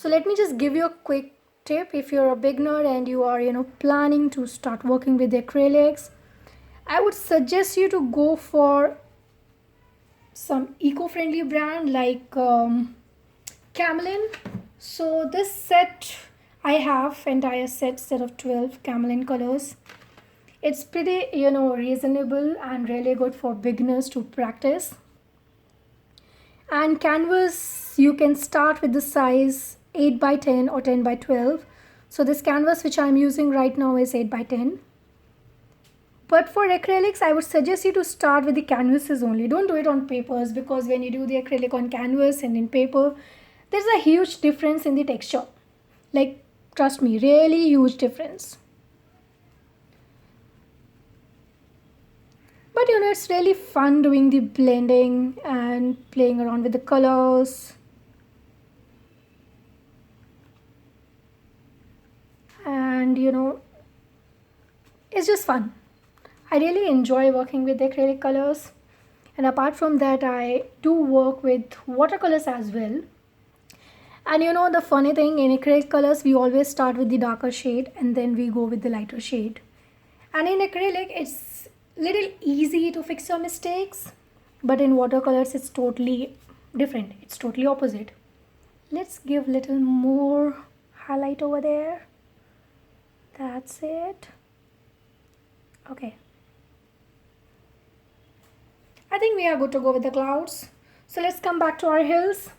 So let me just give you a quick tip. If you're a beginner and you are planning to start working with acrylics, I would suggest you to go for some eco-friendly brand like Camlin. So this set, I have entire set of 12 Camlin colors. It's pretty reasonable and really good for beginners to practice. And canvas, you can start with the size 8 by 10 or 10 by 12. So this canvas which I'm using right now is 8 by 10. But for acrylics, I would suggest you to start with the canvases only. Don't do it on papers, because when you do the acrylic on canvas and in paper, there's a huge difference in the texture. Like, trust me, really huge difference. But it's really fun doing the blending and playing around with the colors. And it's just fun. I really enjoy working with acrylic colors. And apart from that, I do work with watercolors as well. And the funny thing, in acrylic colors, we always start with the darker shade and then we go with the lighter shade. And in acrylic, it's little easy to fix your mistakes. But in watercolors, it's totally different. It's totally opposite. Let's give little more highlight over there. That's it. Okay. I think we are good to go with the clouds. So let's come back to our hills.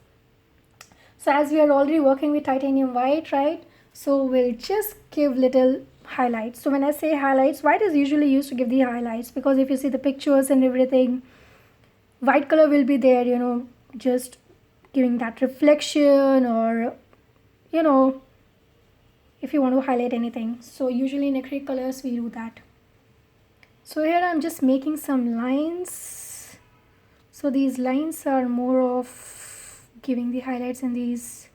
So as we are already working with titanium white, right? So we'll just give little highlights. So when I say highlights, white is usually used to give the highlights, because if you see the pictures and everything, white color will be there, just giving that reflection, or if you want to highlight anything. So usually in acrylic colors we do that. So here I'm just making some lines. So these lines are more of giving the highlights in these.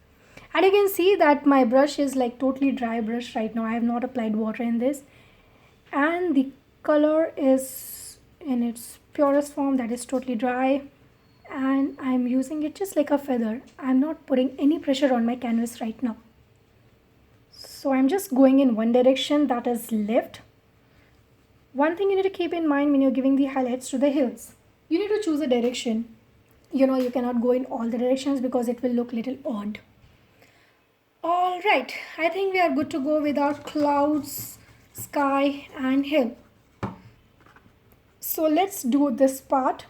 And you can see that my brush is like totally dry brush right now. I have not applied water in this. And the color is in its purest form, that is totally dry. And I'm using it just like a feather. I'm not putting any pressure on my canvas right now. So I'm just going in one direction, that is left. One thing you need to keep in mind when you're giving the highlights to the hills, you need to choose a direction. You cannot go in all the directions because it will look little odd. Alright, I think we are good to go with our clouds, sky and hill. So let's do this part.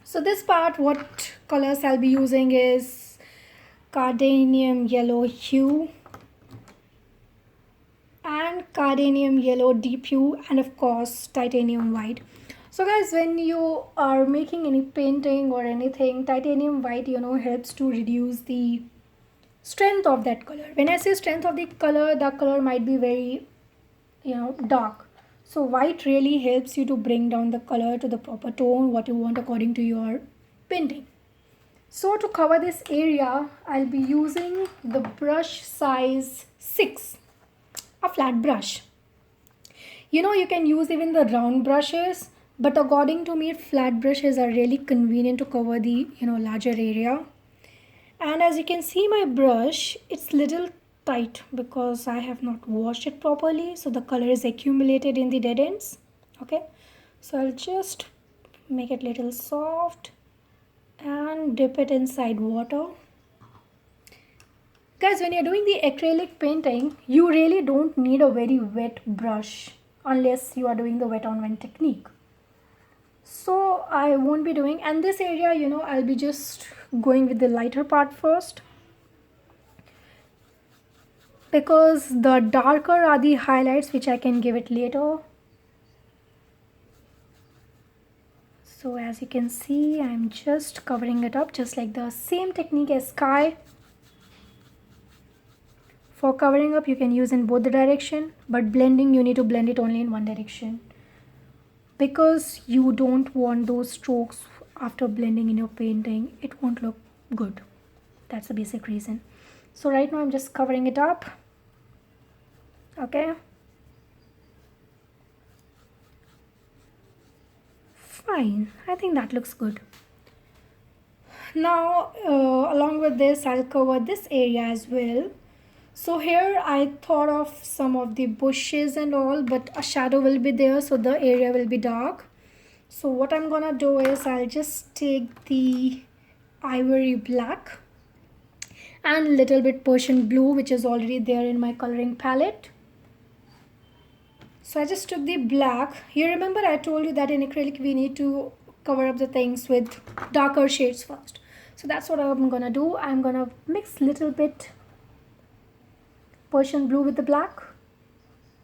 So this part, what colors I'll be using is Cardanium Yellow Hue and Cardanium Yellow Deep Hue, and of course Titanium White. So guys, when you are making any painting or anything, titanium white helps to reduce the strength of that color. When I say strength of the color might be very dark. So white really helps you to bring down the color to the proper tone what you want according to your painting. So to cover this area, I'll be using the brush size 6, a flat brush. You can use even the round brushes, but according to me, flat brushes are really convenient to cover the larger area. And as you can see, my brush, it's little tight because I have not washed it properly, so the color is accumulated in the dead ends. Okay, so I'll just make it little soft and dip it inside water. Guys, when you're doing the acrylic painting, you really don't need a very wet brush unless you are doing the wet on wet technique. So I won't be doing, and this area I'll be just going with the lighter part first, because the darker are the highlights which I can give it later. So as you can see, I'm just covering it up just like the same technique as sky. For covering up, you can use in both the direction, but blending, you need to blend it only in one direction, because you don't want those strokes after blending in your painting. It won't look good. That's the basic reason. So right now I'm just covering it up. Okay, fine, I think that looks good. Now along with this I'll cover this area as well. So here I thought of some of the bushes and all, but a shadow will be there, so the area will be dark. So what I'm gonna do is I'll just take the ivory black and little bit Persian blue, which is already there in my coloring palette. So I just took the black. You remember I told you that in acrylic we need to cover up the things with darker shades first. So that's what I'm gonna do. I'm gonna mix little bit Persian blue with the black.